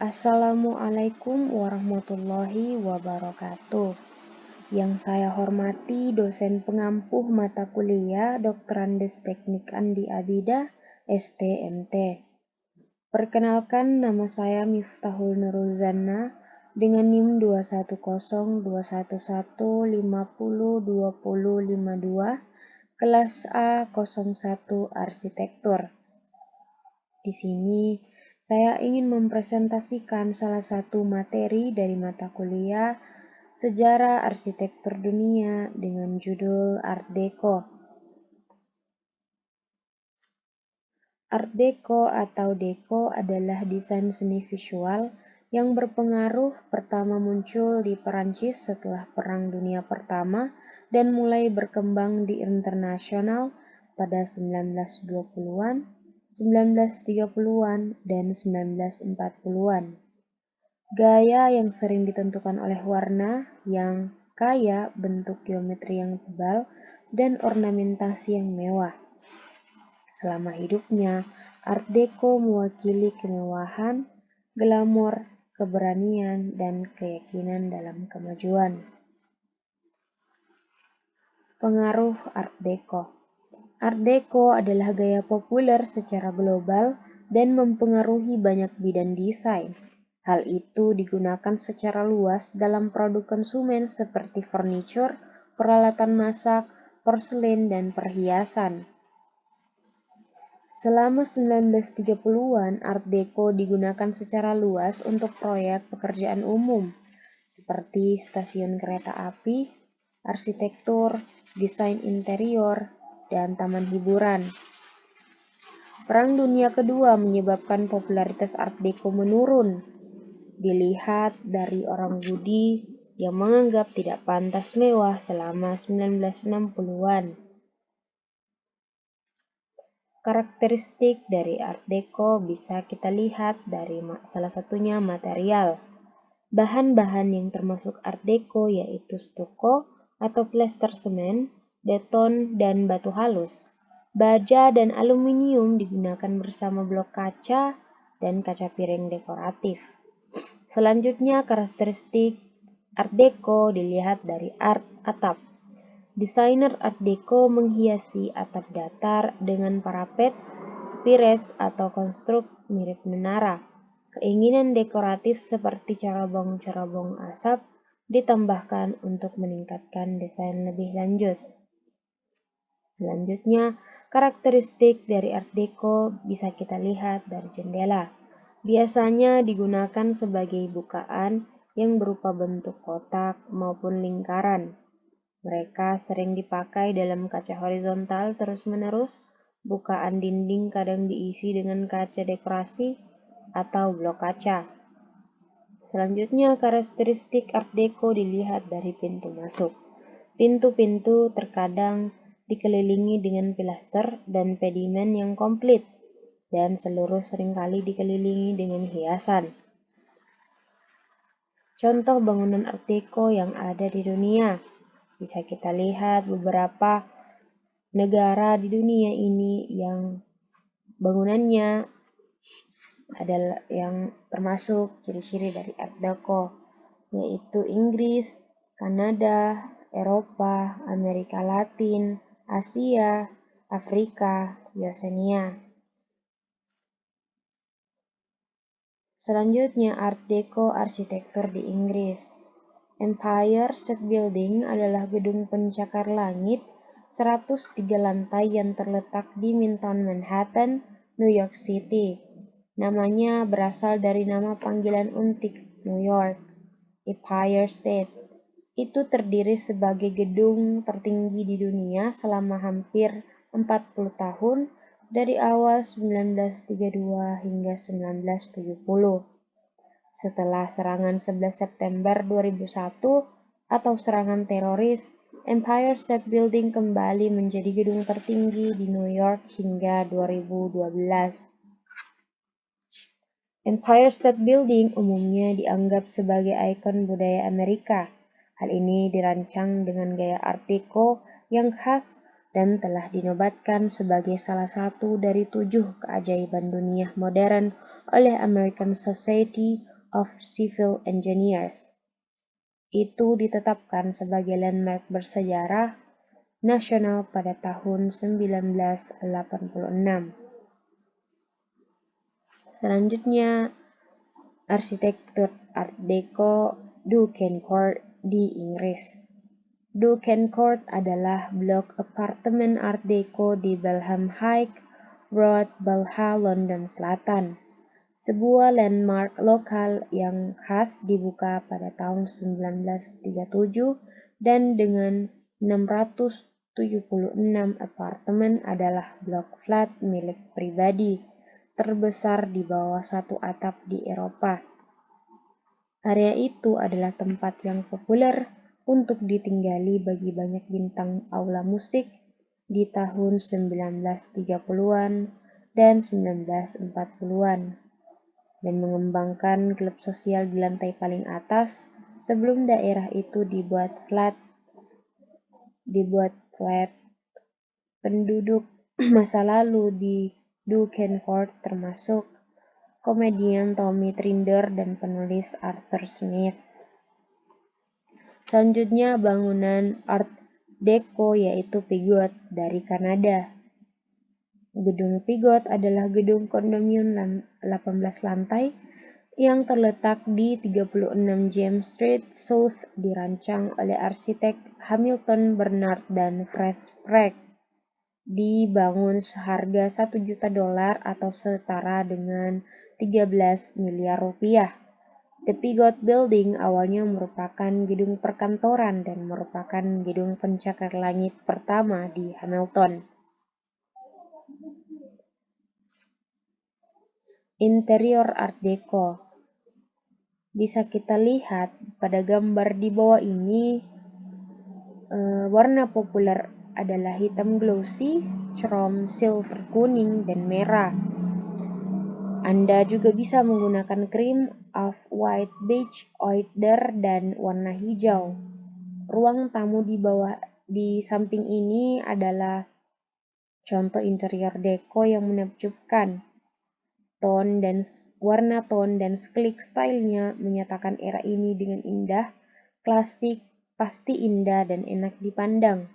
Assalamualaikum warahmatullahi wabarakatuh. Yang saya hormati dosen pengampuh mata kuliah Dr. Andes Teknik Andi Abida, STMT. Perkenalkan, nama saya Miftahul Nuruzana dengan NIM 2102115020252, kelas A01 Arsitektur. Di sini saya ingin mempresentasikan salah satu materi dari mata kuliah Sejarah Arsitektur Dunia dengan judul Art Deco. Art Deco atau Deco adalah desain seni visual yang berpengaruh pertama muncul di Perancis setelah Perang Dunia Pertama dan mulai berkembang di internasional pada 1920-an, 1930-an, dan 1940-an. Gaya yang sering ditentukan oleh warna yang kaya, bentuk geometri yang tebal, dan ornamentasi yang mewah. Selama hidupnya, Art Deco mewakili kemewahan, glamor, keberanian, dan keyakinan dalam kemajuan. Pengaruh Art Deco. Art Deco adalah gaya populer secara global dan mempengaruhi banyak bidang desain. Hal itu digunakan secara luas dalam produk konsumen seperti furniture, peralatan masak, porselen, dan perhiasan. Selama 1930-an, Art Deco digunakan secara luas untuk proyek pekerjaan umum, seperti stasiun kereta api, arsitektur, desain interior, dan taman hiburan. Perang Dunia Kedua menyebabkan popularitas Art Deco menurun. Dilihat dari orang Budi yang menganggap tidak pantas mewah selama 1960-an. Karakteristik dari Art Deco bisa kita lihat dari salah satunya material. Bahan-bahan yang termasuk Art Deco yaitu stuko atau plester semen, beton, dan batu halus. Baja dan aluminium digunakan bersama blok kaca dan kaca piring dekoratif. Selanjutnya, karakteristik Art Deco dilihat dari art atap. Desainer Art Deco menghiasi atap datar dengan parapet, spires, atau konstruk mirip menara. Keinginan dekoratif seperti cerobong-cerobong asap ditambahkan untuk meningkatkan desain lebih lanjut. Selanjutnya, karakteristik dari Art Deco bisa kita lihat dari jendela. Biasanya digunakan sebagai bukaan yang berupa bentuk kotak maupun lingkaran. Mereka sering dipakai dalam kaca horizontal terus-menerus. Bukaan dinding kadang diisi dengan kaca dekorasi atau blok kaca. Selanjutnya, karakteristik Art Deco dilihat dari pintu masuk. Pintu-pintu terkadang dikelilingi dengan pilaster dan pedimen yang komplit, dan seluruh seringkali dikelilingi dengan hiasan. Contoh bangunan Art Deco yang ada di dunia. Bisa kita lihat beberapa negara di dunia ini yang bangunannya adalah yang termasuk ciri-ciri dari Art Deco, yaitu Inggris, Kanada, Eropa, Amerika Latin, Asia, Afrika, Oseania. Selanjutnya, Art Deco arsitektur di Inggris. Empire State Building adalah gedung pencakar langit 103 lantai yang terletak di Midtown Manhattan, New York City. Namanya berasal dari nama panggilan untik New York, Empire State. Itu terdiri sebagai gedung tertinggi di dunia selama hampir 40 tahun dari awal 1932 hingga 1970. Setelah serangan 11 September 2001 atau serangan teroris, Empire State Building kembali menjadi gedung tertinggi di New York hingga 2012. Empire State Building umumnya dianggap sebagai ikon budaya Amerika. Hal ini dirancang dengan gaya Art Deco yang khas dan telah dinobatkan sebagai salah satu dari 7 keajaiban dunia modern oleh American Society of Civil Engineers. Itu ditetapkan sebagai landmark bersejarah nasional pada tahun 1986. Selanjutnya, arsitektur Art Deco Dokencourt di Inggris. Dokencourt adalah blok apartemen Art Deco di Balham High Road, Balha, London Selatan. Sebuah landmark lokal yang khas dibuka pada tahun 1937 dan dengan 676 apartemen adalah blok flat milik pribadi terbesar di bawah satu atap di Eropa. Area itu adalah tempat yang populer untuk ditinggali bagi banyak bintang aula musik di tahun 1930-an dan 1940-an. Dan mengembangkan klub sosial di lantai paling atas sebelum daerah itu dibuat flat penduduk masa lalu di Dokencourt termasuk komedian Tommy Trinder dan penulis Arthur Smith. Selanjutnya bangunan Art Deco yaitu Pigot dari Kanada. Gedung Pigot adalah gedung kondominium 18 lantai yang terletak di 36 James Street South, dirancang oleh arsitek Hamilton Bernard dan Fred Sprague. Dibangun seharga $1 juta atau setara dengan 13 miliar rupiah. The Pigot Building awalnya merupakan gedung perkantoran dan merupakan gedung pencakar langit pertama di Hamilton. Interior Art Deco. Bisa kita lihat pada gambar di bawah ini, warna populer adalah hitam glossy, chrome, silver, kuning, dan merah. Anda juga bisa menggunakan cream, off-white, beige, oyster, dan warna hijau. Ruang tamu di samping ini adalah contoh interior deco yang menakjubkan. Warna tone dan sklik stylenya menyatakan era ini dengan indah, klasik, pasti indah dan enak dipandang.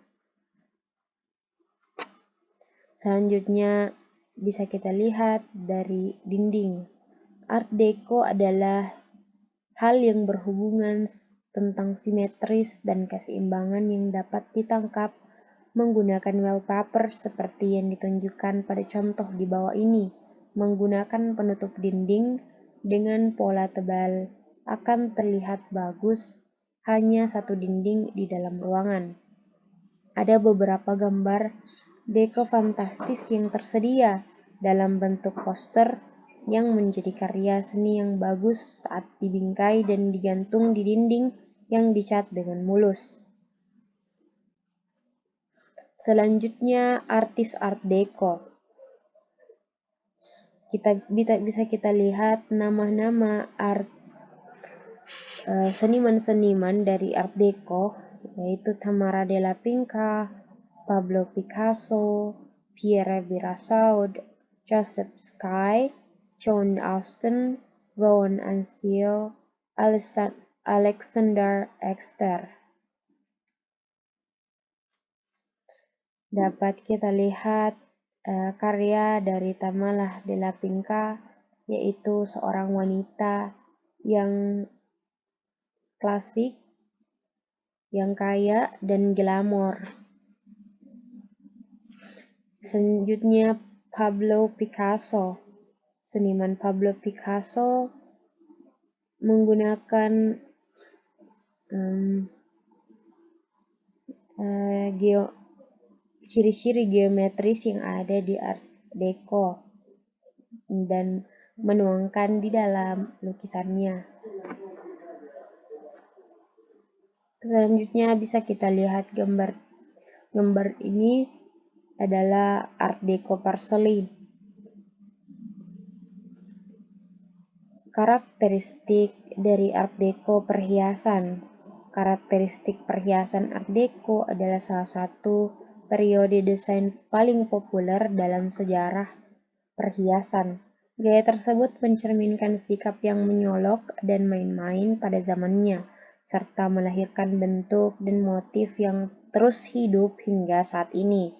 Selanjutnya bisa kita lihat dari dinding. Art Deco adalah hal yang berhubungan tentang simetris dan keseimbangan yang dapat ditangkap menggunakan wallpaper seperti yang ditunjukkan pada contoh di bawah ini. Menggunakan penutup dinding dengan pola tebal akan terlihat bagus hanya satu dinding di dalam ruangan. Ada beberapa gambar deco fantastis yang tersedia dalam bentuk poster yang menjadi karya seni yang bagus saat dibingkai dan digantung di dinding yang dicat dengan mulus. Selanjutnya, artis Art Deco. Bisa kita lihat nama-nama seniman-seniman dari Art Deco, yaitu Tamara Della Pinca, Pablo Picasso, Pierre Birasaud, Joseph Sky, John Austin, Rowan Ansel, Alexander Exter. Dapat kita lihat karya dari Tamara Della Pinca, yaitu seorang wanita yang klasik, yang kaya, dan glamor. Selanjutnya Pablo Picasso. Seniman Pablo Picasso menggunakan ciri-ciri geometris yang ada di Art Deco dan menuangkan di dalam lukisannya. Selanjutnya bisa kita lihat gambar ini adalah Art Deco porcelain. Karakteristik dari Art Deco perhiasan. Karakteristik perhiasan Art Deco adalah salah satu periode desain paling populer dalam sejarah perhiasan. Gaya tersebut mencerminkan sikap yang menyolok dan main-main pada zamannya, serta melahirkan bentuk dan motif yang terus hidup hingga saat ini.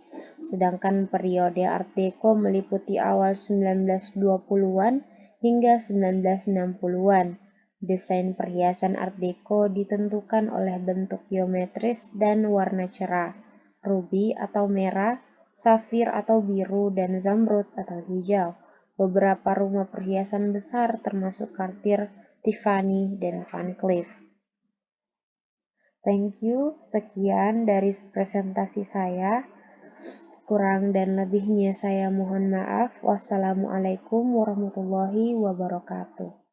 Sedangkan periode Art Deco meliputi awal 1920-an hingga 1960-an. Desain perhiasan Art Deco ditentukan oleh bentuk geometris dan warna cerah, ruby atau merah, safir atau biru, dan zamrud atau hijau. Beberapa rumah perhiasan besar termasuk Cartier, Tiffany, dan Van Cleef. Thank you, sekian dari presentasi saya. Kurang dan lebihnya saya mohon maaf. Wassalamualaikum warahmatullahi wabarakatuh.